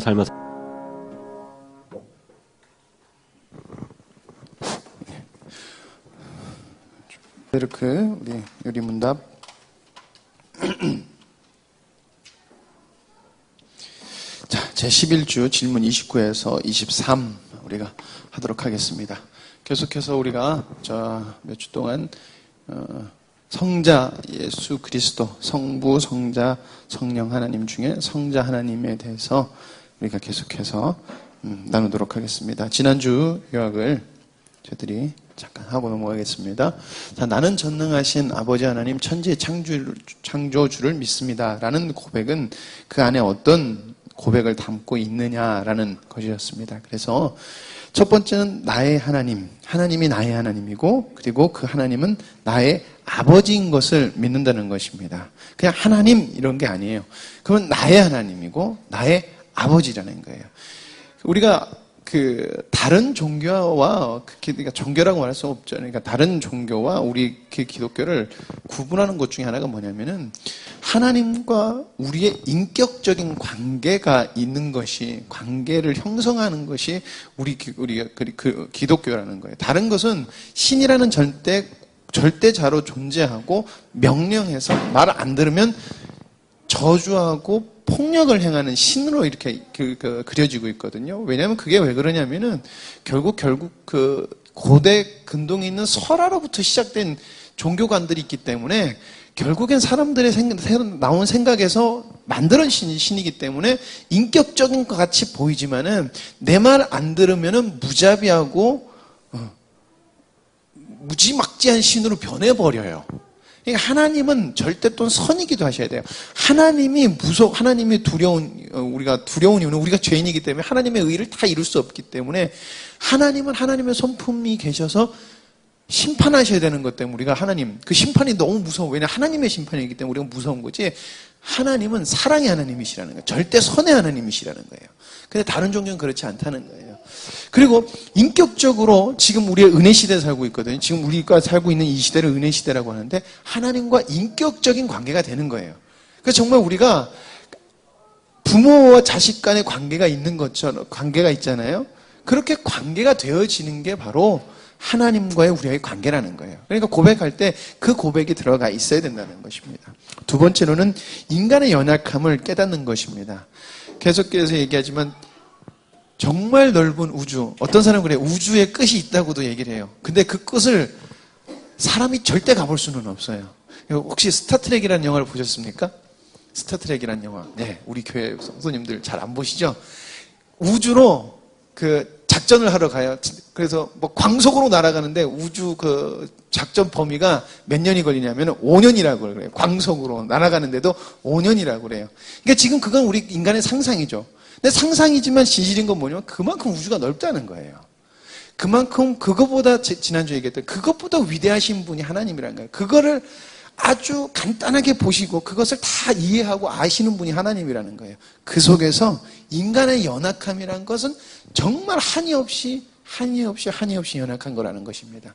삶아서 이렇게 우리 요리문답 자, 제11주 질문 29에서 23 우리가 하도록 하겠습니다. 계속해서 우리가 몇 주 동안 성자 예수 그리스도, 성부, 성자, 성령 하나님 중에 성자 하나님에 대해서 우리가 계속해서 나누도록 하겠습니다. 지난주 요약을 저희들이 잠깐 하고 넘어가겠습니다. 자, 나는 전능하신 아버지 하나님 천지의 창조주를 믿습니다. 라는 고백은 그 안에 어떤 고백을 담고 있느냐라는 것이었습니다. 그래서 첫 번째는 나의 하나님, 하나님이 나의 하나님이고 그리고 그 하나님은 나의 아버지인 것을 믿는다는 것입니다. 그냥 하나님 이런 게 아니에요. 그건 나의 하나님이고 나의 아버지라는 거예요. 우리가 다른 종교와, 그러니까 종교라고 말할 수 없죠. 그러니까 다른 종교와 우리 기독교를 구분하는 것 중에 하나가 뭐냐면은 하나님과 우리의 인격적인 관계가 있는 것이, 관계를 형성하는 것이 우리가 기독교라는 거예요. 다른 것은 신이라는 절대자로 존재하고 명령해서 말 안 들으면 저주하고 폭력을 행하는 신으로 이렇게 그려지고 있거든요. 왜냐하면 그게 왜 그러냐면은 결국 고대 근동에 있는 설화로부터 시작된 종교관들이 있기 때문에 결국엔 사람들의 새로 나온 생각에서 만들어진 신이기 때문에 인격적인 것 같이 보이지만은 내 말 안 들으면은 무자비하고 무지막지한 신으로 변해버려요. 그러니까 하나님은 절대 또는 선이기도 하셔야 돼요. 하나님이 우리가 두려운 이유는 우리가 죄인이기 때문에 하나님의 의를 다 이룰 수 없기 때문에 하나님은 하나님의 손품이 계셔서 심판하셔야 되는 것 때문에 우리가 그 심판이 너무 무서워. 왜냐하면 하나님의 심판이기 때문에 우리가 무서운 거지. 하나님은 사랑의 하나님이시라는 거예요. 절대 선의 하나님이시라는 거예요. 근데 다른 종교는 그렇지 않다는 거예요. 그리고 인격적으로 지금 우리의 은혜 시대에 살고 있거든요. 지금 우리가 살고 있는 이 시대를 은혜 시대라고 하는데 하나님과 인격적인 관계가 되는 거예요. 그래서 정말 우리가 부모와 자식 간의 관계가 있는 것처럼 관계가 있잖아요. 그렇게 관계가 되어지는 게 바로 하나님과의 우리의 관계라는 거예요. 그러니까 고백할 때 그 고백이 들어가 있어야 된다는 것입니다. 두 번째로는 인간의 연약함을 깨닫는 것입니다. 계속해서 얘기하지만 정말 넓은 우주, 어떤 사람은 그래요. 우주에 끝이 있다고도 얘기를 해요. 근데 그 끝을 사람이 절대 가볼 수는 없어요. 혹시 스타트랙이라는 영화를 보셨습니까? 스타트랙이라는 영화. 네, 우리 교회 성도님들 잘 안 보시죠? 우주로 작전을 하러 가요. 그래서 광속으로 날아가는데 우주 작전 범위가 몇 년이 걸리냐면 5년이라고 그래요. 광속으로 날아가는데도 5년이라고 그래요. 그러니까 지금 그건 우리 인간의 상상이죠. 근데 상상이지만 진실인 건 뭐냐면 그만큼 우주가 넓다는 거예요. 그만큼 그것보다 지난주에 얘기했던 그것보다 위대하신 분이 하나님이라는 거예요. 그거를 아주 간단하게 보시고 그것을 다 이해하고 아시는 분이 하나님이라는 거예요. 그 속에서 인간의 연약함이라는 것은 정말 한이 없이 연약한 거라는 것입니다.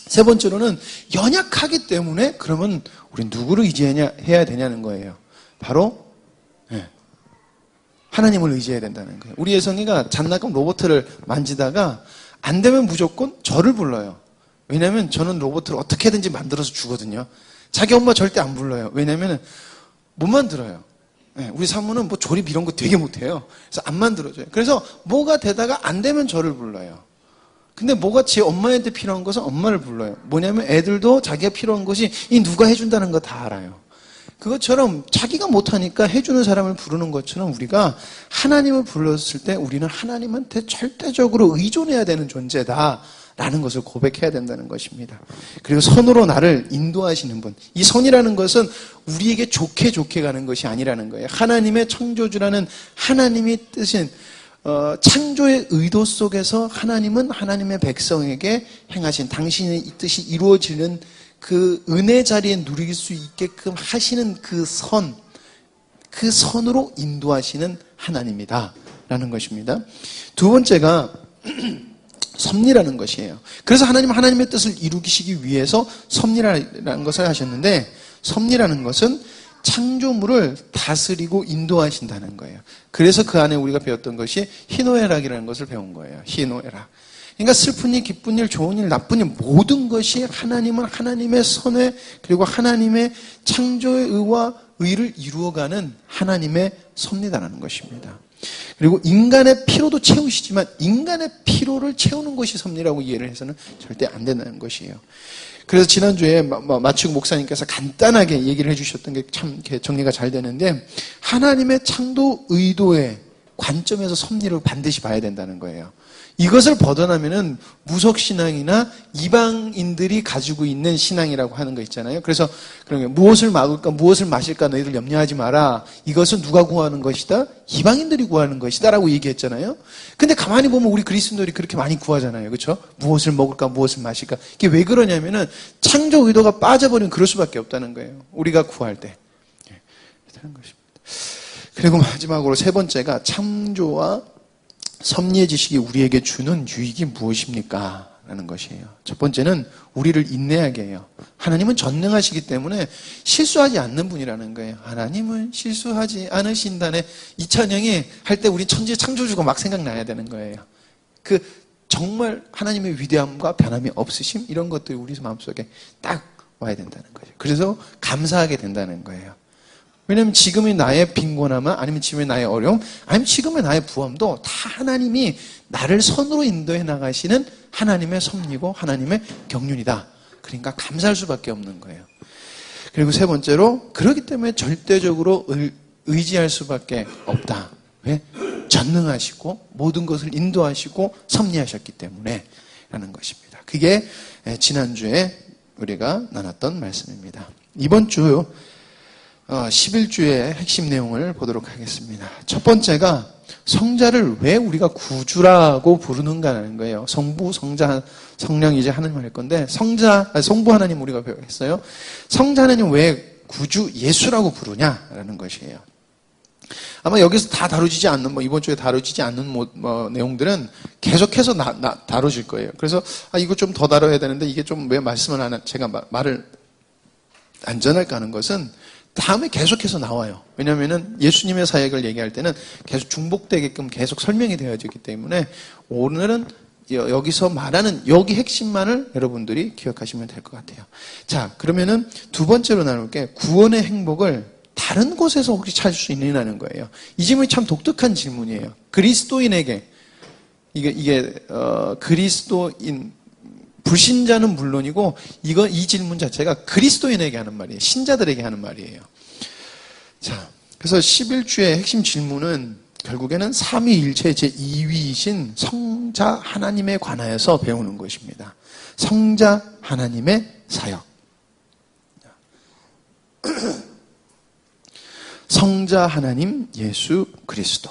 세 번째로는 연약하기 때문에 그러면 우리 누구를 의지해야 되냐는 거예요. 바로 하나님을 의지해야 된다는 거예요. 우리 예성이가 장난감 로봇을 만지다가 안 되면 무조건 저를 불러요. 왜냐면 저는 로봇을 어떻게든지 만들어서 주거든요. 자기 엄마 절대 안 불러요. 왜냐면 못 만들어요. 우리 사모는 조립 이런 거 되게 못해요. 그래서 안 만들어줘요. 그래서 뭐가 되다가 안 되면 저를 불러요. 근데 뭐가 제 엄마한테 필요한 것은 엄마를 불러요. 뭐냐면 애들도 자기가 필요한 것이 누가 해준다는 거 다 알아요. 그것처럼 자기가 못하니까 해주는 사람을 부르는 것처럼 우리가 하나님을 불렀을 때 우리는 하나님한테 절대적으로 의존해야 되는 존재다. 라는 것을 고백해야 된다는 것입니다. 그리고 선으로 나를 인도하시는 분. 이 선이라는 것은 우리에게 좋게 가는 것이 아니라는 거예요. 하나님의 창조주라는 하나님이 뜻인 창조의 의도 속에서 하나님은 하나님의 백성에게 행하신 당신의 이 뜻이 이루어지는 그 은혜 자리에 누릴 수 있게끔 하시는 그 선으로 인도하시는 하나님이다 라는 것입니다. 두 번째가 섭리라는 것이에요. 그래서 하나님은 하나님의 뜻을 이루시기 위해서 섭리라는 것을 하셨는데 섭리라는 것은 창조물을 다스리고 인도하신다는 거예요. 그래서 그 안에 우리가 배웠던 것이 희노애락이라는 것을 배운 거예요. 희노애락. 그러니까 슬픈 일, 기쁜 일, 좋은 일, 나쁜 일 모든 것이 하나님은 하나님의 선에 그리고 하나님의 창조의 의와 의를 이루어가는 하나님의 섭리다라는 것입니다. 그리고 인간의 피로도 채우시지만 인간의 피로를 채우는 것이 섭리라고 이해를 해서는 절대 안 된다는 것이에요. 그래서 지난주에 마치고 목사님께서 간단하게 얘기를 해주셨던 게 참 정리가 잘 되는데 하나님의 창조 의도의 관점에서 섭리를 반드시 봐야 된다는 거예요. 이것을 벗어나면은 무속신앙이나 이방인들이 가지고 있는 신앙이라고 하는 거 있잖아요. 그래서 그런 게 무엇을 막을까 무엇을 마실까 너희들 염려하지 마라. 이것은 누가 구하는 것이다? 이방인들이 구하는 것이다 라고 얘기했잖아요. 근데 가만히 보면 우리 그리스도인들이 그렇게 많이 구하잖아요. 그렇죠? 무엇을 먹을까 무엇을 마실까. 이게 왜 그러냐면은 창조 의도가 빠져버리면 그럴 수밖에 없다는 거예요. 우리가 구할 때. 그렇다는 것입니다. 그리고 마지막으로 세 번째가 창조와 섭리의 지식이 우리에게 주는 유익이 무엇입니까? 라는 것이에요. 첫 번째는 우리를 인내하게 해요. 하나님은 전능하시기 때문에 실수하지 않는 분이라는 거예요. 하나님은 실수하지 않으신다네. 이찬영이 할 때 우리 천지 창조주가 막 생각나야 되는 거예요. 그 정말 하나님의 위대함과 변함이 없으심 이런 것들이 우리 마음속에 딱 와야 된다는 거죠. 그래서 감사하게 된다는 거예요. 왜냐하면 지금의 나의 빈곤함, 아니면 지금의 나의 어려움, 아니면 지금의 나의 부함도 다 하나님이 나를 선으로 인도해 나가시는 하나님의 섭리고 하나님의 경륜이다. 그러니까 감사할 수밖에 없는 거예요. 그리고 세 번째로 그렇기 때문에 절대적으로 의지할 수밖에 없다. 왜? 전능하시고 모든 것을 인도하시고 섭리하셨기 때문에 라는 것입니다. 그게 지난주에 우리가 나눴던 말씀입니다. 이번 주 11주의 핵심 내용을 보도록 하겠습니다. 첫 번째가 성자를 왜 우리가 구주라고 부르는가라는 거예요. 성부, 성자, 성령 이제 하나님 할 건데 성부 하나님 우리가 배웠어요. 성자 하나님 왜 구주 예수라고 부르냐라는 것이에요. 아마 여기서 다 다루지지 않는 이번 주에 다루지지 않는 내용들은 계속해서 다뤄질 거예요. 그래서 이거 좀 더 다뤄야 되는데 이게 좀 왜 말씀을 안 제가 말을 안 전할까 하는 것은 다음에 계속해서 나와요. 왜냐하면 예수님의 사역을 얘기할 때는 계속 중복되게끔 계속 설명이 되어지기 때문에 오늘은 여기서 말하는 여기 핵심만을 여러분들이 기억하시면 될 것 같아요. 자, 그러면은 두 번째로 나눌 게 구원의 행복을 다른 곳에서 혹시 찾을 수 있느냐는 거예요. 이 질문이 참 독특한 질문이에요. 그리스도인에게 이게 그리스도인 불신자는 물론이고 이 질문 자체가 그리스도인에게 하는 말이에요. 신자들에게 하는 말이에요. 자, 그래서 11주의 핵심 질문은 결국에는 삼위일체 제2위이신 성자 하나님에 관하여서 배우는 것입니다. 성자 하나님의 사역. 성자 하나님 예수 그리스도.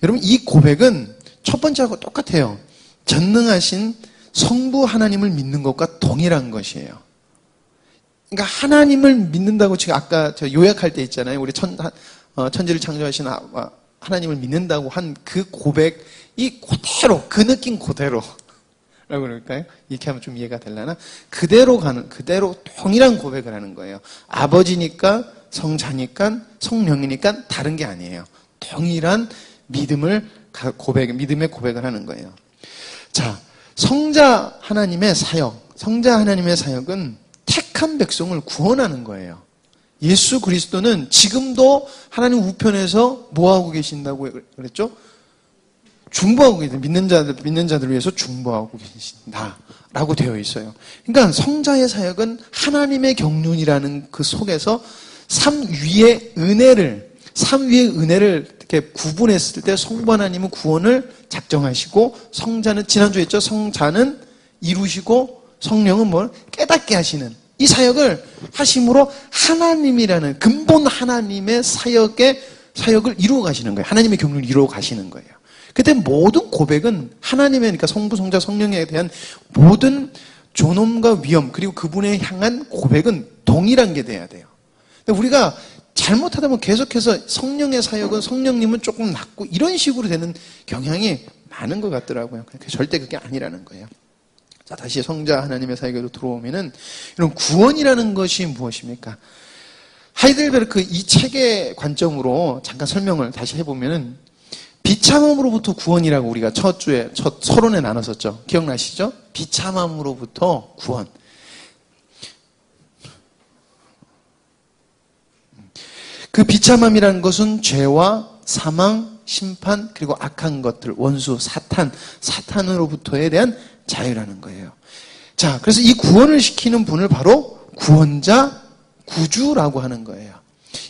여러분 이 고백은 첫 번째하고 똑같아요. 전능하신 성부 하나님을 믿는 것과 동일한 것이에요. 그러니까 하나님을 믿는다고 지금 아까 저 요약할 때 있잖아요. 우리 천지를 창조하신 하나님을 믿는다고 한 그 고백이 그대로 그 느낌 그대로 라고 그럴까요? 이렇게 하면 좀 이해가 되려나? 그대로 동일한 고백을 하는 거예요. 아버지니까 성자니까 성령이니까 다른 게 아니에요. 동일한 믿음의 고백을 하는 거예요. 자, 성자 하나님의 사역은 택한 백성을 구원하는 거예요. 예수 그리스도는 지금도 하나님 우편에서 뭐하고 계신다고 그랬죠? 중보하고 계신다. 믿는 자들을 위해서 중보하고 계신다라고 되어 있어요. 그러니까 성자의 사역은 하나님의 경륜이라는 그 속에서 삼위의 은혜를 이렇게 구분했을 때 성부 하나님은 구원을 작정하시고 성자는 지난주에 했죠. 성자는 이루시고 성령은 뭘 깨닫게 하시는 이 사역을 하심으로 하나님이라는 근본 하나님의 사역을 이루어 가시는 거예요. 하나님의 경륜을 이루어 가시는 거예요. 그때 모든 고백은 하나님의 그러니까 성부, 성자, 성령에 대한 모든 존엄과 위엄 그리고 그분에 향한 고백은 동일한 게 돼야 돼요. 근데 우리가 잘못하다 보면 계속해서 성령의 사역은 성령님은 조금 낮고 이런 식으로 되는 경향이 많은 것 같더라고요. 절대 그게 아니라는 거예요. 자, 다시 성자 하나님의 사역으로 들어오면은 이런 구원이라는 것이 무엇입니까? 하이델베르크 이 책의 관점으로 잠깐 설명을 다시 해보면은 비참함으로부터 구원이라고 우리가 첫 서론에 나눴었죠. 기억나시죠? 비참함으로부터 구원. 그 비참함이라는 것은 죄와 사망, 심판, 그리고 악한 것들, 원수, 사탄으로부터에 대한 자유라는 거예요. 자, 그래서 이 구원을 시키는 분을 바로 구원자, 구주라고 하는 거예요.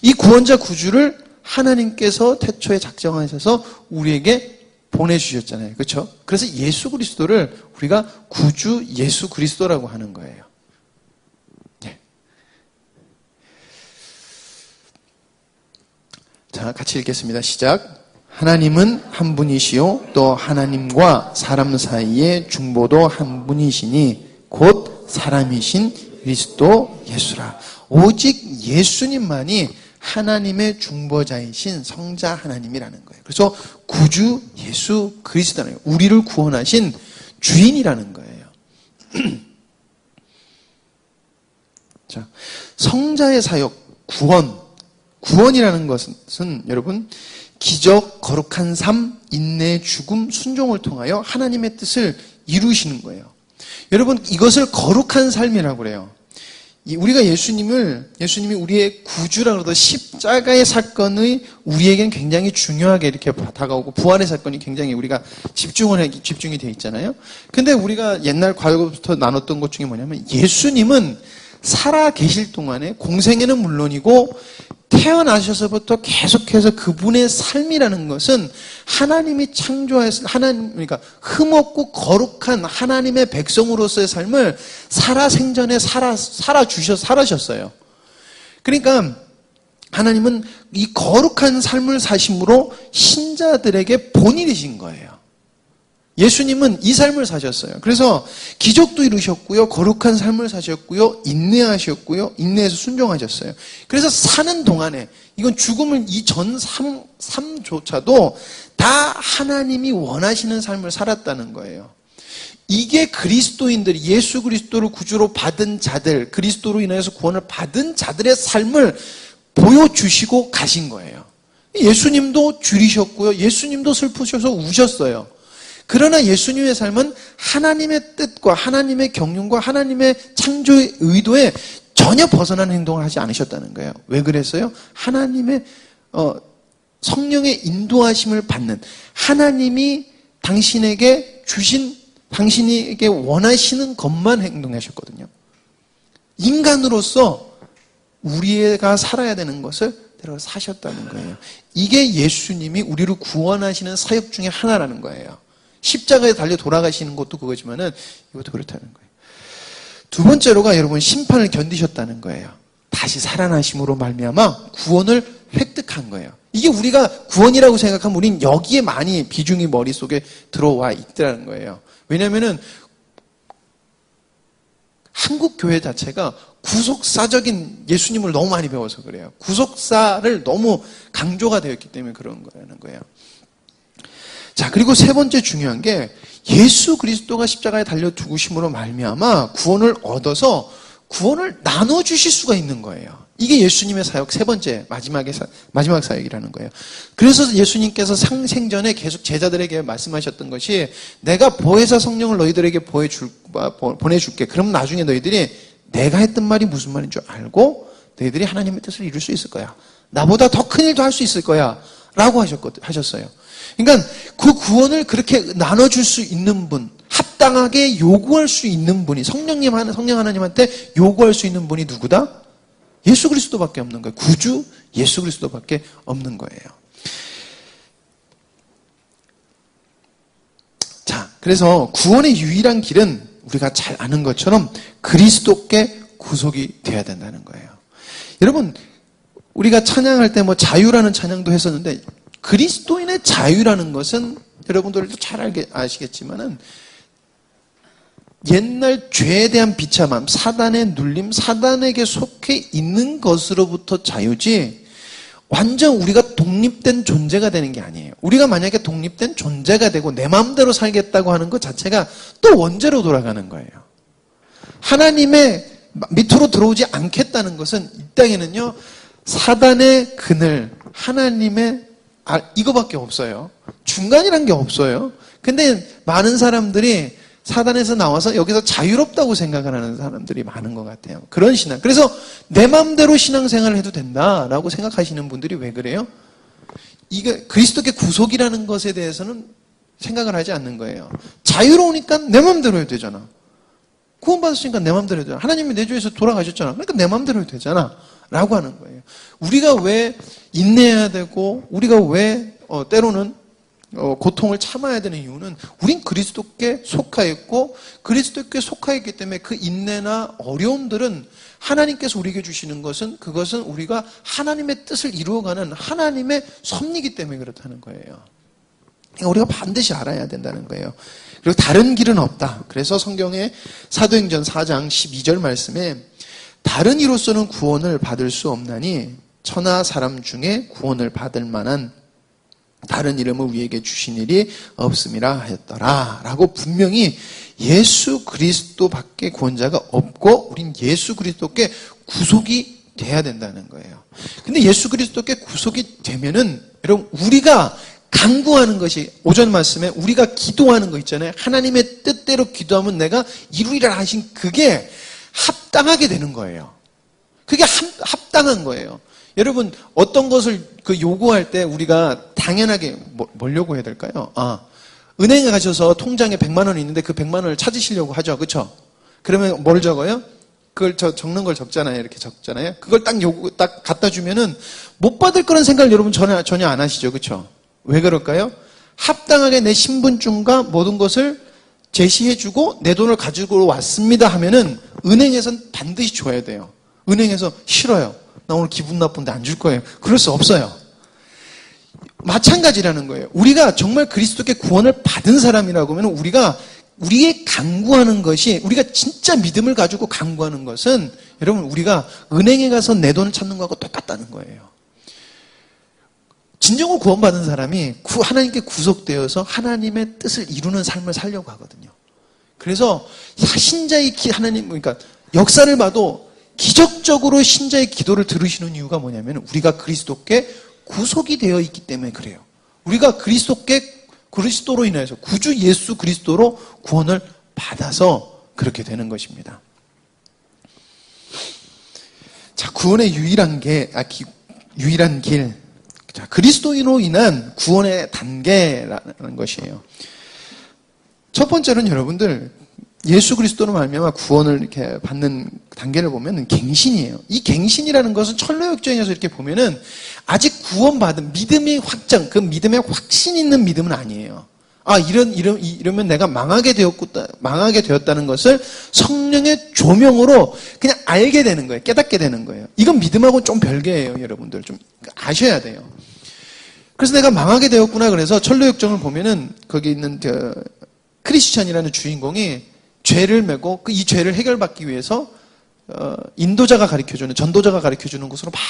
이 구원자, 구주를 하나님께서 태초에 작정하셔서 우리에게 보내주셨잖아요. 그렇죠? 그래서 예수 그리스도를 우리가 구주 예수 그리스도라고 하는 거예요. 네. 자, 같이 읽겠습니다. 시작. 하나님은 한 분이시요 또 하나님과 사람 사이의 중보도 한 분이시니 곧 사람이신 그리스도 예수라. 오직 예수님만이 하나님의 중보자이신 성자 하나님이라는 거예요. 그래서 구주 예수 그리스도는 우리를 구원하신 주인이라는 거예요. 자, 성자의 사역, 구원이라는 것은 여러분 기적, 거룩한 삶, 인내, 죽음, 순종을 통하여 하나님의 뜻을 이루시는 거예요. 여러분 이것을 거룩한 삶이라고 그래요. 우리가 예수님이 우리의 구주라고 그러도 십자가의 사건의 우리에겐 굉장히 중요하게 이렇게 다가오고 부활의 사건이 굉장히 우리가 집중이 되어 있잖아요. 근데 우리가 옛날 과거부터 나눴던 것 중에 뭐냐면 예수님은 살아 계실 동안에 공생에는 물론이고 태어나셔서부터 계속해서 그분의 삶이라는 것은 하나님이 창조하신 그러니까 흠없고 거룩한 하나님의 백성으로서의 삶을 살아생전에 살아셨어요. 그러니까 하나님은 이 거룩한 삶을 사심으로 신자들에게 본인이신 거예요. 예수님은 이 삶을 사셨어요. 그래서 기적도 이루셨고요. 거룩한 삶을 사셨고요. 인내하셨고요. 인내해서 순종하셨어요. 그래서 사는 동안에 이건 죽음을 이전 삶조차도 다 하나님이 원하시는 삶을 살았다는 거예요. 이게 그리스도인들이 예수 그리스도를 구주로 받은 자들, 그리스도로 인해서 구원을 받은 자들의 삶을 보여주시고 가신 거예요. 예수님도 줄이셨고요. 예수님도 슬프셔서 우셨어요. 그러나 예수님의 삶은 하나님의 뜻과 하나님의 경륜과 하나님의 창조의 의도에 전혀 벗어나는 행동을 하지 않으셨다는 거예요. 왜 그랬어요? 하나님의 성령의 인도하심을 받는 하나님이 당신에게 주신 당신에게 원하시는 것만 행동하셨거든요. 인간으로서 우리가 살아야 되는 것을 사셨다는 거예요. 이게 예수님이 우리를 구원하시는 사역 중에 하나라는 거예요. 십자가에 달려 돌아가시는 것도 그거지만은 이것도 그렇다는 거예요. 두 번째로가 여러분 심판을 견디셨다는 거예요. 다시 살아나심으로 말미암아 구원을 획득한 거예요. 이게 우리가 구원이라고 생각하면 우린 여기에 많이 비중이 머릿속에 들어와 있더라는 거예요. 왜냐면은 한국 교회 자체가 구속사적인 예수님을 너무 많이 배워서 그래요. 구속사를 너무 강조가 되었기 때문에 그런 거라는 거예요. 자, 그리고 세 번째 중요한 게 예수 그리스도가 십자가에 달려 죽으심으로 말미암아 구원을 얻어서 구원을 나눠주실 수가 있는 거예요. 이게 예수님의 사역 세 번째 마지막 사역이라는 거예요. 그래서 예수님께서 생전에 계속 제자들에게 말씀하셨던 것이 내가 보혜사 성령을 너희들에게 보내줄게. 그럼 나중에 너희들이 내가 했던 말이 무슨 말인 줄 알고 너희들이 하나님의 뜻을 이룰 수 있을 거야. 나보다 더 큰 일도 할 수 있을 거야. 라고 하셨어요. 그러니까 그 구원을 그렇게 나눠줄 수 있는 분, 합당하게 요구할 수 있는 분이 성령 하나님한테 요구할 수 있는 분이 누구다? 예수 그리스도밖에 없는 거예요. 구주 예수 그리스도밖에 없는 거예요. 자, 그래서 구원의 유일한 길은 우리가 잘 아는 것처럼 그리스도께 구속이 돼야 된다는 거예요. 여러분, 우리가 찬양할 때 자유라는 찬양도 했었는데 그리스도인의 자유라는 것은 여러분들도 잘 아시겠지만은 옛날 죄에 대한 비참함, 사단의 눌림, 사단에게 속해 있는 것으로부터 자유지 완전 우리가 독립된 존재가 되는 게 아니에요. 우리가 만약에 독립된 존재가 되고 내 마음대로 살겠다고 하는 것 자체가 또 원죄로 돌아가는 거예요. 하나님의 밑으로 들어오지 않겠다는 것은 이 땅에는요 사단의 그늘, 하나님의 이거밖에 없어요. 중간이란 게 없어요. 근데 많은 사람들이 사단에서 나와서 여기서 자유롭다고 생각을 하는 사람들이 많은 것 같아요. 그런 신앙. 그래서 내 마음대로 신앙생활을 해도 된다라고 생각하시는 분들이 왜 그래요? 이게 그리스도께 구속이라는 것에 대해서는 생각을 하지 않는 거예요. 자유로우니까 내 마음대로 해도 되잖아. 구원받았으니까 내 마음대로 해도 되잖아. 하나님이 내 주에서 돌아가셨잖아. 그러니까 내 마음대로 해도 되잖아. 라고 하는 거예요. 우리가 왜 인내해야 되고 우리가 왜 때로는 고통을 참아야 되는 이유는 우린 그리스도께 속하 있고 그리스도께 속하 있기 때문에 그 인내나 어려움들은 하나님께서 우리에게 주시는 것은 그것은 우리가 하나님의 뜻을 이루어가는 하나님의 섭리이기 때문에 그렇다는 거예요. 우리가 반드시 알아야 된다는 거예요. 그리고 다른 길은 없다. 그래서 성경의 사도행전 4장 12절 말씀에 다른 이로서는 구원을 받을 수 없나니 천하 사람 중에 구원을 받을 만한 다른 이름을 우리에게 주신 일이 없음이라 하였더라 라고 분명히 예수 그리스도밖에 구원자가 없고 우린 예수 그리스도께 구속이 돼야 된다는 거예요. 근데 예수 그리스도께 구속이 되면은 여러분 우리가 간구하는 것이 오전 말씀에 우리가 기도하는 거 있잖아요. 하나님의 뜻대로 기도하면 내가 이루리라 하신 그게 합당하게 되는 거예요. 그게 합당한 거예요. 여러분 어떤 것을 요구할 때 우리가 당연하게 뭘 요구해야 될까요? 은행에 가셔서 통장에 100만 원이 있는데 그 100만 원을 찾으시려고 하죠. 그렇죠? 그러면 뭘 적어요? 그걸 적는 걸 적잖아요. 이렇게 적잖아요. 그걸 딱 갖다 주면은 못 받을 거라는 생각을 여러분 전혀 안 하시죠. 그렇죠? 왜 그럴까요? 합당하게 내 신분증과 모든 것을 제시해주고 내 돈을 가지고 왔습니다 하면은 은행에선 반드시 줘야 돼요. 은행에서 싫어요. 나 오늘 기분 나쁜데 안 줄 거예요. 그럴 수 없어요. 마찬가지라는 거예요. 우리가 정말 그리스도께 구원을 받은 사람이라고 하면 우리가 우리의 간구하는 것이 우리가 진짜 믿음을 가지고 간구하는 것은 여러분 우리가 은행에 가서 내 돈을 찾는 거하고 똑같다는 거예요. 진정으로 구원받은 사람이 하나님께 구속되어서 하나님의 뜻을 이루는 삶을 살려고 하거든요. 그래서 신자의 하나님 그러니까 역사를 봐도 기적적으로 신자의 기도를 들으시는 이유가 뭐냐면 우리가 그리스도께 구속이 되어 있기 때문에 그래요. 우리가 그리스도로 인해서 구주 예수 그리스도로 구원을 받아서 그렇게 되는 것입니다. 자, 구원의 유일한 길. 자, 그리스도인으로 인한 구원의 단계라는 것이에요. 첫 번째는 여러분들 예수 그리스도로 말미암아 구원을 이렇게 받는 단계를 보면 갱신이에요. 이 갱신이라는 것은 철로역정에서 이렇게 보면은 아직 구원받은 믿음의 확정, 그 믿음의 확신 있는 믿음은 아니에요. 이러면 내가 망하게 되었다는 것을 성령의 조명으로 그냥 알게 되는 거예요. 깨닫게 되는 거예요. 이건 믿음하고 좀 별개예요, 여러분들. 좀 아셔야 돼요. 그래서 내가 망하게 되었구나. 그래서 철로역정을 보면은 거기 있는 크리스천이라는 주인공이 죄를 메고 이 죄를 해결받기 위해서 인도자가 가르쳐주는 전도자가 가르쳐주는 곳으로 막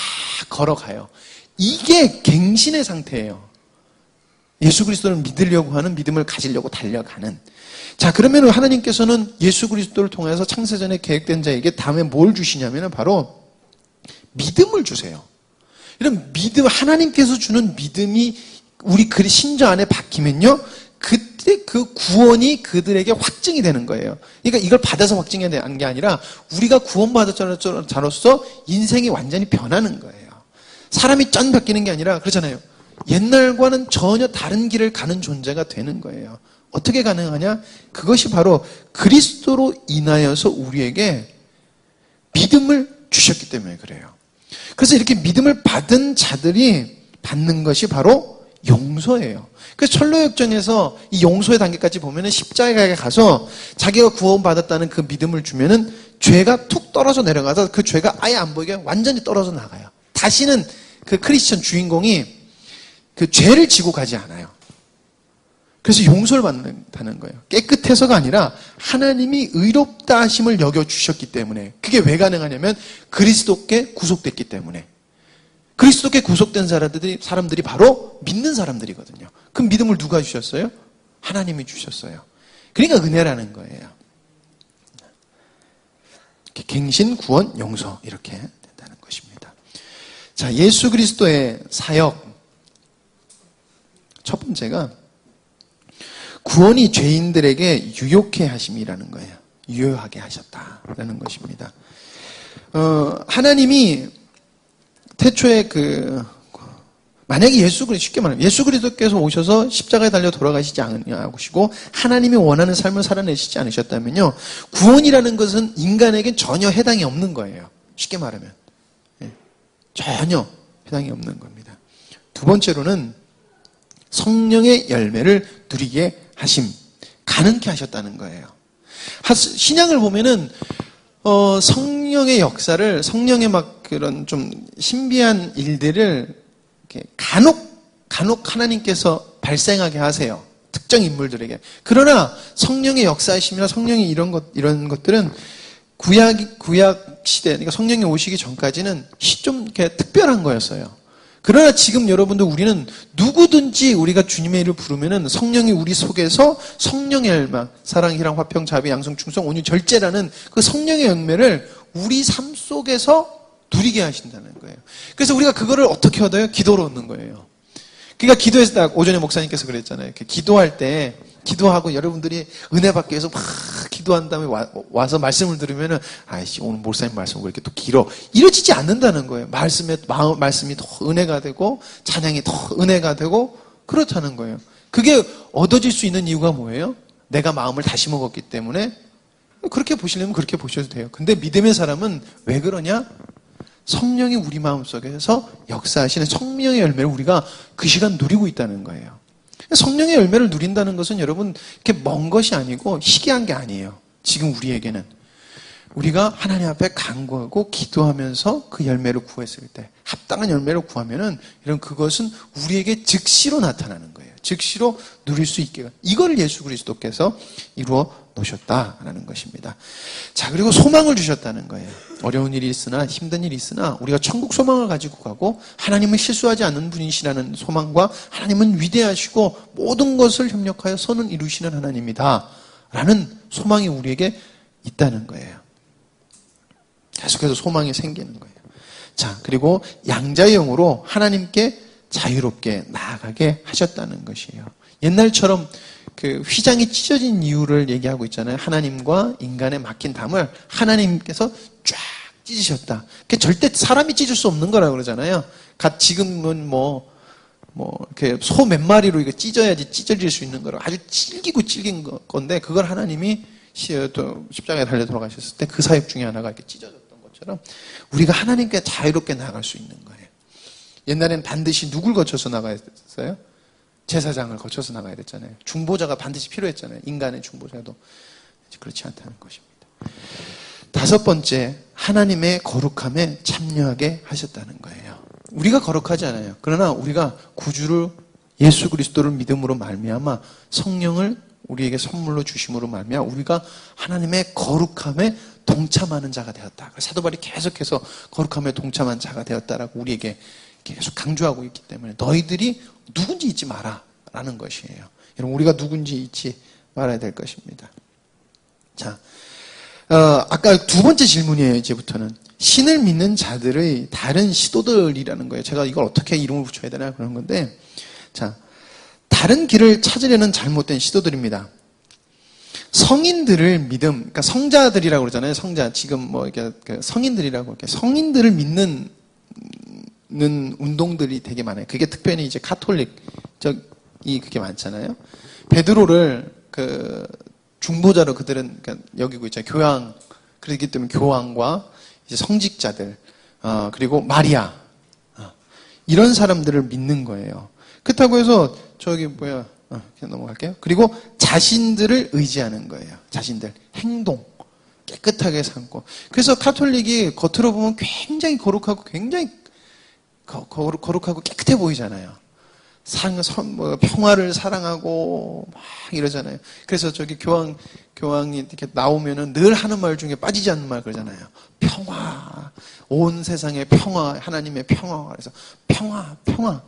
걸어가요. 이게 갱신의 상태예요. 예수 그리스도를 믿으려고 하는 믿음을 가지려고 달려가는. 자, 그러면 하나님께서는 예수 그리스도를 통해서 창세전에 계획된 자에게 다음에 뭘 주시냐면 바로 믿음을 주세요. 이런 믿음, 하나님께서 주는 믿음이 우리 신자 안에 박히면요, 그때 그 구원이 그들에게 확증이 되는 거예요. 그러니까 이걸 받아서 확증이 되는 게 아니라 우리가 구원받은 자로서 인생이 완전히 변하는 거예요. 사람이 짠 바뀌는 게 아니라 그렇잖아요. 옛날과는 전혀 다른 길을 가는 존재가 되는 거예요. 어떻게 가능하냐? 그것이 바로 그리스도로 인하여서 우리에게 믿음을 주셨기 때문에 그래요. 그래서 이렇게 믿음을 받은 자들이 받는 것이 바로 용서예요. 그래서 철로역정에서 이 용서의 단계까지 보면은 십자가에 가서 자기가 구원받았다는 그 믿음을 주면은 죄가 툭 떨어져 내려가서 그 죄가 아예 안 보이게 완전히 떨어져 나가요. 다시는 그 크리스천 주인공이 그 죄를 지고 가지 않아요. 그래서 용서를 받는다는 거예요. 깨끗해서가 아니라 하나님이 의롭다 하심을 여겨주셨기 때문에. 그게 왜 가능하냐면 그리스도께 구속됐기 때문에. 그리스도께 구속된 사람들이 바로 믿는 사람들이거든요. 그 믿음을 누가 주셨어요? 하나님이 주셨어요. 그러니까 은혜라는 거예요. 갱신, 구원, 용서 이렇게 된다는 것입니다. 자, 예수 그리스도의 사역. 첫 번째가 구원이 죄인들에게 유욕해 하심이라는 거예요. 유효하게 하셨다라는 것입니다. 하나님이 태초에 만약에 쉽게 말하면 예수 그리스도께서 오셔서 십자가에 달려 돌아가시지 않으시고 하나님이 원하는 삶을 살아내시지 않으셨다면요, 구원이라는 것은 인간에게 전혀 해당이 없는 거예요. 쉽게 말하면. 전혀 해당이 없는 겁니다. 두 번째로는 성령의 열매를 누리게 하심, 가능케 하셨다는 거예요. 신약을 보면은 성령의 역사를, 성령의 막 그런 좀 신비한 일들을 이렇게 간혹 하나님께서 발생하게 하세요. 특정 인물들에게. 그러나 성령의 역사이심이나 성령의 이런 것들은 구약 시대, 그러니까 성령이 오시기 전까지는 좀 이렇게 특별한 거였어요. 그러나 지금 여러분들, 우리는 누구든지 우리가 주님의 이름을 부르면은 성령이 우리 속에서 성령의 열매, 사랑, 희랑, 화평, 자비, 양성, 충성, 온유, 절제라는 그 성령의 열매를 우리 삶 속에서 누리게 하신다는 거예요. 그래서 우리가 그거를 어떻게 얻어요? 기도로 얻는 거예요. 그러니까 기도에서 딱 오전에 목사님께서 그랬잖아요. 이렇게 기도할 때, 기도하고 여러분들이 은혜 받기 위해서 막 기도한 다음에 와서 말씀을 들으면은, 아이씨, 오늘 목사님 말씀 왜 이렇게 또 길어? 이러지지 않는다는 거예요. 말씀이 더 은혜가 되고, 찬양이 더 은혜가 되고, 그렇다는 거예요. 그게 얻어질 수 있는 이유가 뭐예요? 내가 마음을 다시 먹었기 때문에, 그렇게 보시려면 그렇게 보셔도 돼요. 근데 믿음의 사람은 왜 그러냐? 성령이 우리 마음속에서 역사하시는 성령의 열매를 우리가 그 시간 누리고 있다는 거예요. 성령의 열매를 누린다는 것은 여러분 이렇게 먼 것이 아니고 희귀한 게 아니에요. 지금 우리에게는. 우리가 하나님 앞에 간구하고 기도하면서 그 열매를 구했을 때, 합당한 열매를 구하면은 그것은 우리에게 즉시로 나타나는 거예요. 즉시로 누릴 수 있게. 이걸 예수 그리스도께서 이루어 놓으셨다라는 것입니다. 자, 그리고 소망을 주셨다는 거예요. 어려운 일이 있으나 힘든 일이 있으나 우리가 천국 소망을 가지고 가고, 하나님은 실수하지 않는 분이시라는 소망과, 하나님은 위대하시고 모든 것을 협력하여 선을 이루시는 하나님이다 라는 소망이 우리에게 있다는 거예요. 계속해서 소망이 생기는 거예요. 자, 그리고 양자의 영으로 하나님께 자유롭게 나아가게 하셨다는 것이에요. 옛날처럼 그 휘장이 찢어진 이유를 얘기하고 있잖아요. 하나님과 인간의 막힌 담을 하나님께서 쫙 찢으셨다. 그게 절대 사람이 찢을 수 없는 거라고 그러잖아요. 지금은 이렇게 소 몇 마리로 이거 찢어야지 찢어질 수 있는 거라 아주 질긴 건데, 그걸 하나님이 십자가에 달려 돌아가셨을 때 그 사역 중에 하나가 이렇게 찢어졌던 것처럼 우리가 하나님께 자유롭게 나갈 수 있는 거예요. 옛날에는 반드시 누굴 거쳐서 나가야 됐어요? 제사장을 거쳐서 나가야 됐잖아요. 중보자가 반드시 필요했잖아요. 인간의 중보자도. 그렇지 않다는 것입니다. 다섯 번째, 하나님의 거룩함에 참여하게 하셨다는 거예요. 우리가 거룩하지 않아요. 그러나 우리가 구주를, 예수 그리스도를 믿음으로 말미암아 성령을 우리에게 선물로 주심으로 말미암아 우리가 하나님의 거룩함에 동참하는 자가 되었다. 사도 바울이 계속해서 거룩함에 동참한 자가 되었다라고 우리에게 계속 강조하고 있기 때문에, 너희들이 누군지 잊지 마라 라는 것이에요. 여러분, 우리가 누군지 잊지 말아야 될 것입니다. 자, 아까 두 번째 질문이에요. 이제부터는 신을 믿는 자들의 다른 시도들이라는 거예요. 제가 이걸 어떻게 이름을 붙여야 되나 그런 건데, 자, 다른 길을 찾으려는 잘못된 시도들입니다. 성인들을 그러니까 성자들이라고 그러잖아요. 성자. 지금 이렇게 성인들이라고, 이렇게 성인들을 믿는 운동들이 되게 많아요. 그게 특별히 이제 카톨릭이 그게 많잖아요. 베드로를 중보자로 그들은 여기고 있잖아요. 교황. 그렇기 때문에 교황과 이제 성직자들, 그리고 마리아, 이런 사람들을 믿는 거예요. 그렇다고 해서 그냥 넘어갈게요. 그리고 자신들을 의지하는 거예요. 자신들 행동 깨끗하게 삼고. 그래서 카톨릭이 겉으로 보면 굉장히 거룩하고 깨끗해 보이잖아요. 평화를 사랑하고 막 이러잖아요. 그래서 교황이 이렇게 나오면은 늘 하는 말 중에 빠지지 않는 말 그러잖아요. 평화, 온 세상의 평화, 하나님의 평화. 그래서 평화.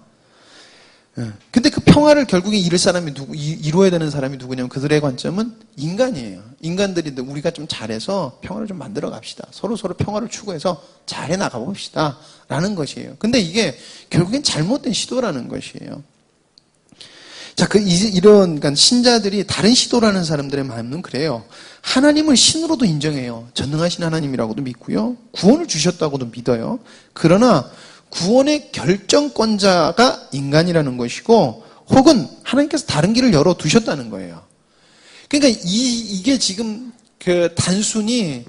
근데 그 평화를 결국에 이룰 사람이 이루어야 되는 사람이 누구냐면 그들의 관점은 인간이에요. 인간들이 우리가 좀 잘해서 평화를 좀 만들어 갑시다. 서로 평화를 추구해서 잘해 나가 봅시다. 라는 것이에요. 근데 이게 결국엔 잘못된 시도라는 것이에요. 자, 그러니까 신자들이 다른 시도라는 사람들의 마음은 그래요. 하나님을 신으로도 인정해요. 전능하신 하나님이라고도 믿고요. 구원을 주셨다고도 믿어요. 그러나 구원의 결정권자가 인간이라는 것이고, 혹은 하나님께서 다른 길을 열어두셨다는 거예요. 그러니까 이게 지금 단순히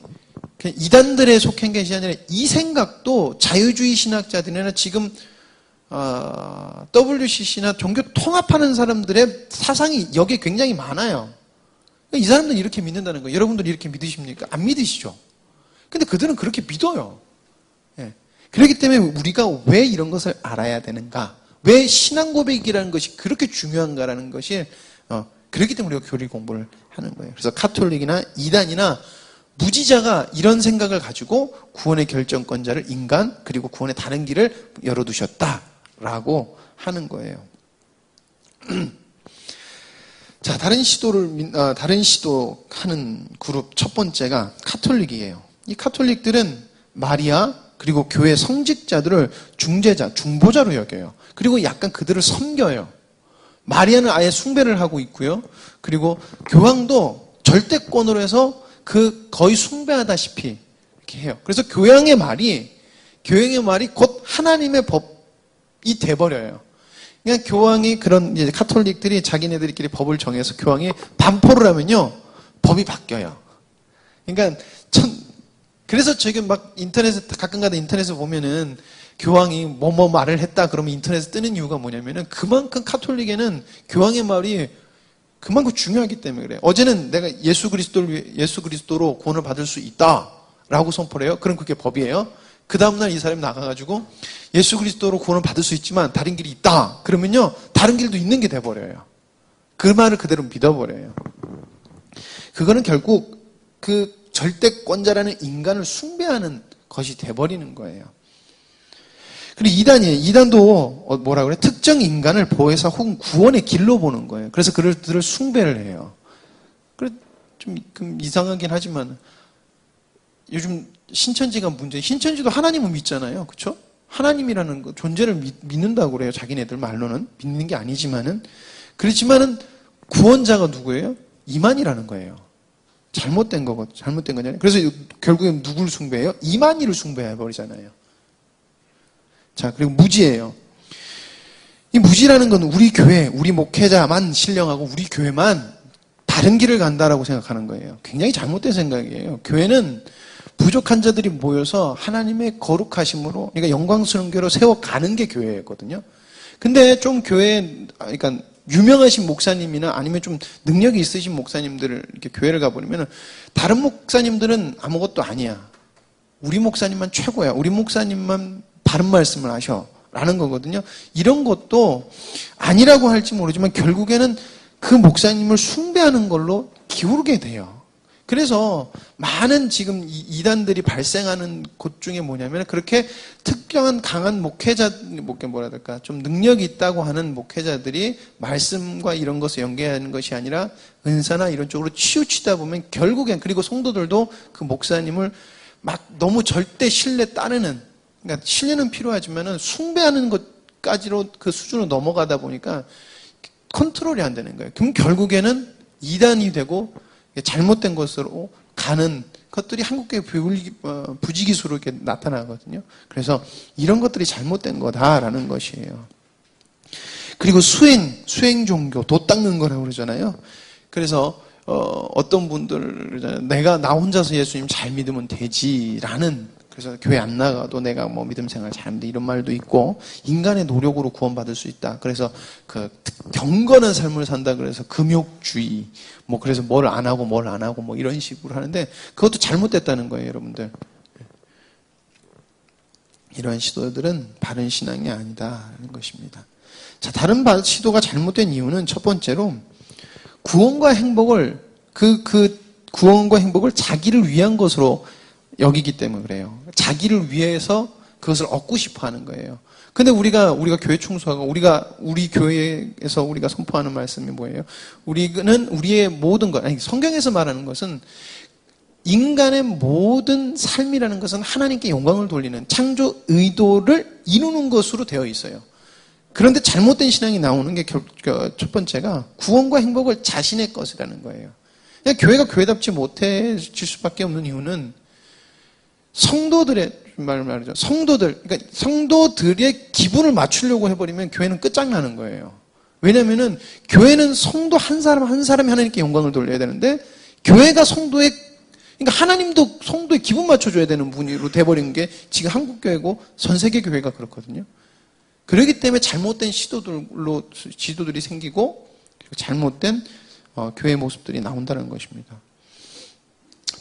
이단들에 속한 것이 아니라 이 생각도 자유주의 신학자들이나 지금 WCC나 종교 통합하는 사람들의 사상이 여기에 굉장히 많아요. 이 사람들은 이렇게 믿는다는 거예요. 여러분들이 이렇게 믿으십니까? 안 믿으시죠? 근데 그들은 그렇게 믿어요. 그렇기 때문에 우리가 왜 이런 것을 알아야 되는가? 왜 신앙 고백이라는 것이 그렇게 중요한가라는 것이 그렇기 때문에 우리가 교리 공부를 하는 거예요. 그래서 카톨릭이나 이단이나 무지자가 이런 생각을 가지고 구원의 결정권자를 인간 그리고 구원의 다른 길을 열어두셨다라고 하는 거예요. 자, 다른 시도하는 그룹 첫 번째가 카톨릭이에요. 이 카톨릭들은 마리아 그리고 교회 성직자들을 중재자, 중보자로 여겨요. 그리고 약간 그들을 섬겨요. 마리아는 아예 숭배를 하고 있고요. 그리고 교황도 절대권으로 해서 거의 숭배하다시피 이렇게 해요. 그래서 교황의 말이 곧 하나님의 법이 돼버려요. 그러니까 교황이 이제 카톨릭들이 자기네들끼리 법을 정해서 교황이 반포를 하면요, 법이 바뀌어요. 그러니까 그래서 지금 막 가끔가다 인터넷에 보면은 교황이 뭐뭐 말을 했다 그러면 인터넷에 뜨는 이유가 뭐냐면은 그만큼 카톨릭에는 교황의 말이 그만큼 중요하기 때문에 그래요. 어제는 내가 예수 그리스도로 구원을 받을 수 있다라고 선포를 해요. 그럼 그게 법이에요. 그 다음날 이 사람이 나가가지고 예수 그리스도로 구원을 받을 수 있지만 다른 길이 있다. 그러면요, 다른 길도 있는 게 돼버려요. 그 말을 그대로 믿어버려요. 그거는 결국 절대권자라는 인간을 숭배하는 것이 돼버리는 거예요. 그리고 이단도 뭐라 그래? 특정 인간을 보혜사 혹은 구원의 길로 보는 거예요. 그래서 그들을 숭배를 해요. 좀 이상하긴 하지만 요즘 신천지가 신천지도 하나님을 믿잖아요. 그렇죠? 하나님이라는 존재를 믿는다고 그래요. 자기네들 말로는 믿는 게 아니지만은 그렇지만은 구원자가 누구예요? 이만이라는 거예요. 잘못된 거잖아요. 그래서 결국엔 누굴 숭배해요? 이만희를 숭배해버리잖아요. 자, 그리고 무지예요. 이 무지라는 건 우리 교회, 우리 목회자만 신령하고 우리 교회만 다른 길을 간다라고 생각하는 거예요. 굉장히 잘못된 생각이에요. 교회는 부족한 자들이 모여서 하나님의 거룩하심으로, 그러니까 영광스러운 교회로 세워가는 게 교회거든요. 근데 좀 그러니까 유명하신 목사님이나 아니면 좀 능력이 있으신 목사님들을 이렇게 교회를 가보면 다른 목사님들은 아무것도 아니야. 우리 목사님만 최고야. 우리 목사님만 바른 말씀을 하셔. 라는 거거든요. 이런 것도 아니라고 할지 모르지만 결국에는 그 목사님을 숭배하는 걸로 기울게 돼요. 그래서 많은 지금 이단들이 발생하는 곳 중에 뭐냐면 그렇게 특정한 강한 뭐라 할까, 좀 능력이 있다고 하는 목회자들이 말씀과 이런 것을 연계하는 것이 아니라 은사나 이런 쪽으로 치우치다 보면 결국엔, 그리고 성도들도 그 목사님을 막 너무 절대 신뢰 따르는, 그러니까 신뢰는 필요하지만은 숭배하는 것까지로 그 수준으로 넘어가다 보니까 컨트롤이 안 되는 거예요. 그럼 결국에는 이단이 되고 잘못된 것으로 가는 것들이 한국교회 부지기수로 이렇게 나타나거든요. 그래서 이런 것들이 잘못된 거다라는 것이에요. 그리고 수행 종교, 도 닦는 거라고 그러잖아요. 그래서 어떤 분들 나 혼자서 예수님 잘 믿으면 되지라는, 그래서 교회 안 나가도 내가 뭐 믿음 생활 잘하는데 이런 말도 있고, 인간의 노력으로 구원받을 수 있다. 그래서 그 경건한 삶을 산다. 그래서 금욕주의, 뭐 그래서 뭘 안 하고 뭐 이런 식으로 하는데 그것도 잘못됐다는 거예요, 여러분들. 이러한 시도들은 바른 신앙이 아니다라는 것입니다. 자, 다른 시도가 잘못된 이유는 첫 번째로 구원과 행복을 구원과 행복을 자기를 위한 것으로 여기기 때문에 그래요. 자기를 위해서 그것을 얻고 싶어 하는 거예요. 근데 우리가 교회 충성하고 우리 교회에서 우리가 선포하는 말씀이 뭐예요? 우리는 우리의 모든 것, 아니, 성경에서 말하는 것은 인간의 모든 삶이라는 것은 하나님께 영광을 돌리는 창조 의도를 이루는 것으로 되어 있어요. 그런데 잘못된 신앙이 나오는 게 첫 번째가 구원과 행복을 자신의 것이라는 거예요. 그냥 교회가 교회답지 못해질 수밖에 없는 이유는 성도들의 말이죠. 그러니까 성도들의 기분을 맞추려고 해버리면 교회는 끝장나는 거예요. 왜냐면은 교회는 성도 한 사람 한 사람이 하나님께 영광을 돌려야 되는데 교회가 그러니까 하나님도 성도의 기분 맞춰줘야 되는 분으로 돼버린 게 지금 한국교회고 전 세계 교회가 그렇거든요. 그렇기 때문에 잘못된 지도들이 생기고 잘못된 교회 모습들이 나온다는 것입니다.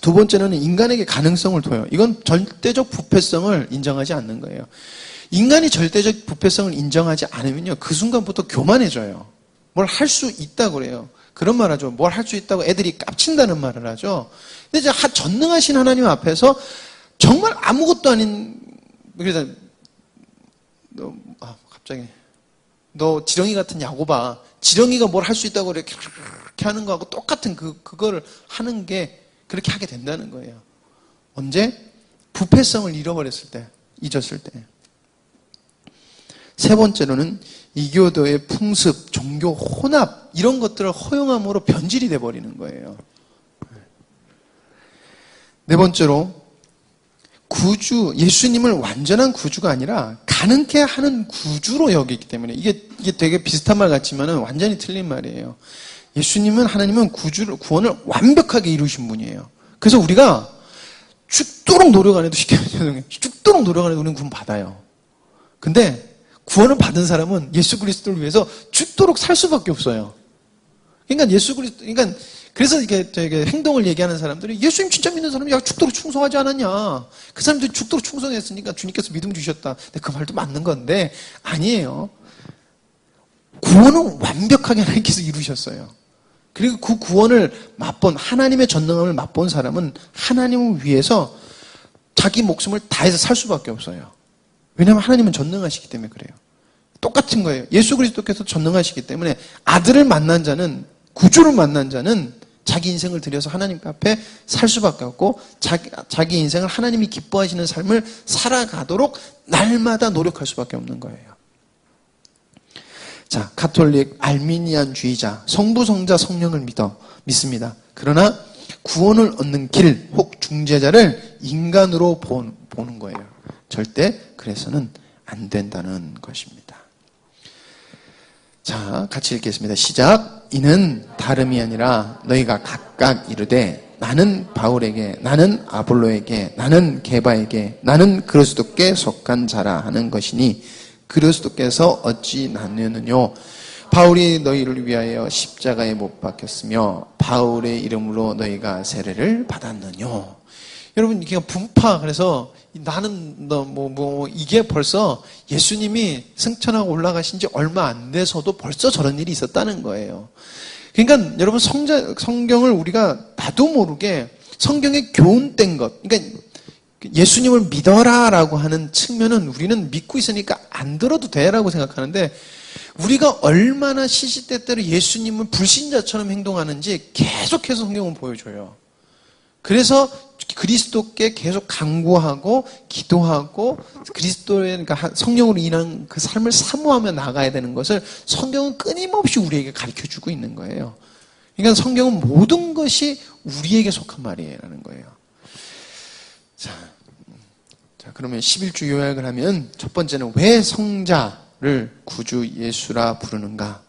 두 번째는 인간에게 가능성을 둬요. 이건 절대적 부패성을 인정하지 않는 거예요. 인간이 절대적 부패성을 인정하지 않으면요, 그 순간부터 교만해져요. 뭘 할 수 있다고 그래요. 그런 말 하죠. 뭘 할 수 있다고 애들이 깝친다는 말을 하죠. 근데 이제 전능하신 하나님 앞에서 정말 아무것도 아닌, 그래서 갑자기 너 지렁이 같은 야곱아, 지렁이가 뭘 할 수 있다고 이렇게 하는 거하고 똑같은 그거를 하는 게 그렇게 하게 된다는 거예요. 언제? 부패성을 잃어버렸을 때, 잊었을 때. 세 번째로는 이교도의 풍습, 종교 혼합 이런 것들을 허용함으로 변질이 돼버리는 거예요. 네 번째로 구주, 예수님을 완전한 구주가 아니라 가능케 하는 구주로 여기기 때문에 이게 되게 비슷한 말 같지만 완전히 틀린 말이에요. 예수님은, 하나님은 구원을 완벽하게 이루신 분이에요. 그래서 우리가 죽도록 노력 안 해도 죽도록 노력 안 해도 우리는 구원 받아요. 근데 구원을 받은 사람은 예수 그리스도를 위해서 죽도록 살 수밖에 없어요. 그러니까 그래서 이게 되게 행동을 얘기하는 사람들이 예수님 진짜 믿는 사람이 야 죽도록 충성하지 않았냐? 그 사람들이 죽도록 충성했으니까 주님께서 믿음 주셨다. 근데 그 말도 맞는 건데 아니에요. 구원은 완벽하게 하나님께서 이루셨어요. 그리고 그 구원을 하나님의 전능함을 맛본 사람은 하나님을 위해서 자기 목숨을 다해서 살 수밖에 없어요. 왜냐하면 하나님은 전능하시기 때문에 그래요. 똑같은 거예요. 예수 그리스도께서 전능하시기 때문에 아들을 만난 자는, 구주를 만난 자는 자기 인생을 들여서 하나님 앞에 살 수밖에 없고 자기 인생을 하나님이 기뻐하시는 삶을 살아가도록 날마다 노력할 수밖에 없는 거예요. 자, 가톨릭, 알미니안주의자, 성부, 성자, 성령을 믿습니다. 그러나 구원을 얻는 길, 혹 중재자를 인간으로 보는 거예요. 절대 그래서는 안 된다는 것입니다. 자, 같이 읽겠습니다. 시작. 이는 다름이 아니라 너희가 각각 이르되 나는 바울에게, 나는 아볼로에게, 나는 게바에게, 나는 그리스도께 속한 자라 하는 것이니 그리스도께서 어찌 나뉘느뇨? 바울이 너희를 위하여 십자가에 못 박혔으며 바울의 이름으로 너희가 세례를 받았느뇨? 여러분, 이게 분파. 그래서 나는 이게 벌써 예수님이 승천하고 올라가신 지 얼마 안 돼서도 벌써 저런 일이 있었다는 거예요. 그러니까 여러분, 성경을 우리가 나도 모르게 성경에 교훈된 것, 그러니까 예수님을 믿어라라고 하는 측면은 우리는 믿고 있으니까 안 들어도 돼라고 생각하는데, 우리가 얼마나 시시때때로 예수님을 불신자처럼 행동하는지 계속해서 성경은 보여줘요. 그래서 그리스도께 계속 간구하고 기도하고 그리스도의, 그러니까 성령으로 인한 그 삶을 사모하며 나가야 되는 것을 성경은 끊임없이 우리에게 가르쳐주고 있는 거예요. 그러니까 성경은 모든 것이 우리에게 속한 말이라는 거예요. 자, 그러면 11주 요약을 하면 첫 번째는 왜 성자를 구주 예수라 부르는가?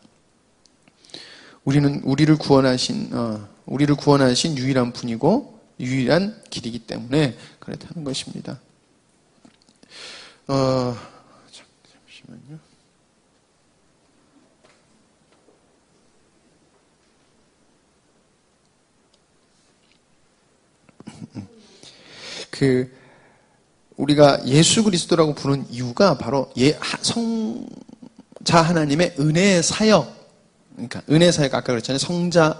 우리를 구원하신 유일한 분이고 유일한 길이기 때문에 그렇다는 것입니다. 잠시만요. 우리가 예수 그리스도라고 부르는 이유가 바로 성자 하나님의 은혜의 사역을 그러니까 은혜 사역 아까 그랬잖아요.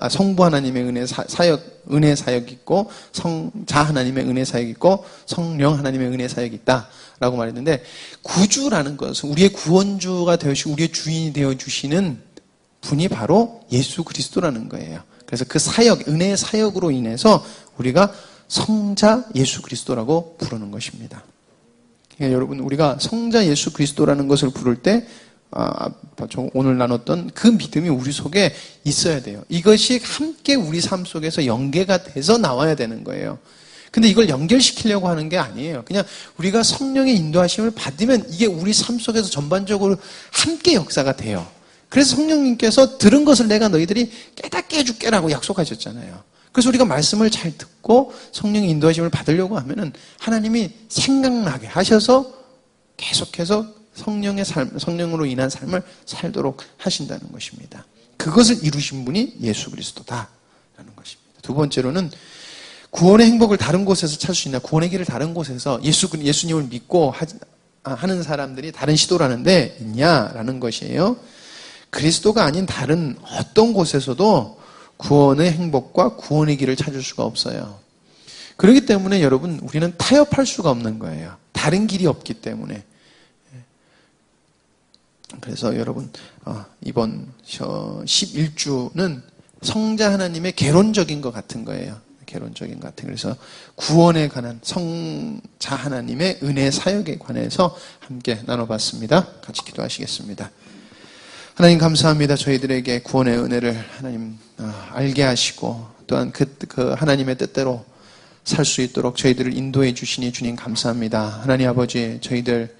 성부 하나님의 은혜 사역이 있고 성자 하나님의 은혜 사역이 있고 성령 하나님의 은혜 사역이 있다라고 말했는데 구주라는 것은 우리의 구원주가 되시고 우리의 주인이 되어 주시는 분이 바로 예수 그리스도라는 거예요. 그래서 그 사역, 은혜의 사역으로 인해서 우리가 성자 예수 그리스도라고 부르는 것입니다. 그러니까 여러분 우리가 성자 예수 그리스도라는 것을 부를 때 오늘 나눴던 그 믿음이 우리 속에 있어야 돼요. 이것이 함께 우리 삶 속에서 연계가 돼서 나와야 되는 거예요. 근데 이걸 연결시키려고 하는 게 아니에요. 그냥 우리가 성령의 인도하심을 받으면 이게 우리 삶 속에서 전반적으로 함께 역사가 돼요. 그래서 성령님께서 들은 것을 내가 너희들이 깨닫게 해줄게라고 약속하셨잖아요. 그래서 우리가 말씀을 잘 듣고 성령의 인도하심을 받으려고 하면은 하나님이 생각나게 하셔서 계속해서 성령으로 인한 삶을 살도록 하신다는 것입니다. 그것을 이루신 분이 예수 그리스도다라는 것입니다. 두 번째로는 구원의 행복을 다른 곳에서 찾을 수 있나? 구원의 길을 다른 곳에서 예수님을 믿고 하는 사람들이 다른 시도를 하는데 있냐라는 것이에요. 그리스도가 아닌 다른 어떤 곳에서도 구원의 행복과 구원의 길을 찾을 수가 없어요. 그렇기 때문에 여러분 우리는 타협할 수가 없는 거예요. 다른 길이 없기 때문에. 그래서 여러분 이번 11주는 성자 하나님의 개론적인 것 같은 거예요. 개론적인 것 같은. 그래서 구원에 관한 성자 하나님의 은혜 사역에 관해서 함께 나눠봤습니다. 같이 기도하시겠습니다. 하나님 감사합니다. 저희들에게 구원의 은혜를 하나님 알게 하시고 또한 그 하나님의 뜻대로 살 수 있도록 저희들을 인도해 주시니 주님 감사합니다. 하나님 아버지 저희들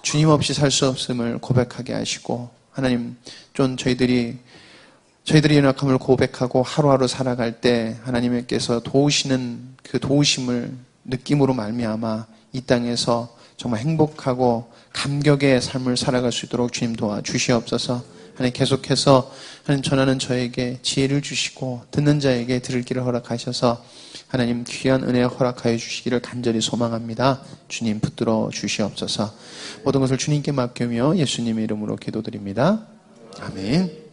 주님 없이 살 수 없음을 고백하게 하시고 하나님 좀 저희들이 연약함을 고백하고 하루하루 살아갈 때 하나님께서 도우시는 그 도우심을 느낌으로 말미암아 이 땅에서 정말 행복하고 감격의 삶을 살아갈 수 있도록 주님 도와주시옵소서. 하나님 계속해서 하나님 전하는 저에게 지혜를 주시고 듣는 자에게 들을 길을 허락하셔서 하나님 귀한 은혜 허락하여 주시기를 간절히 소망합니다. 주님 붙들어 주시옵소서. 모든 것을 주님께 맡기며 예수님의 이름으로 기도드립니다. 아멘.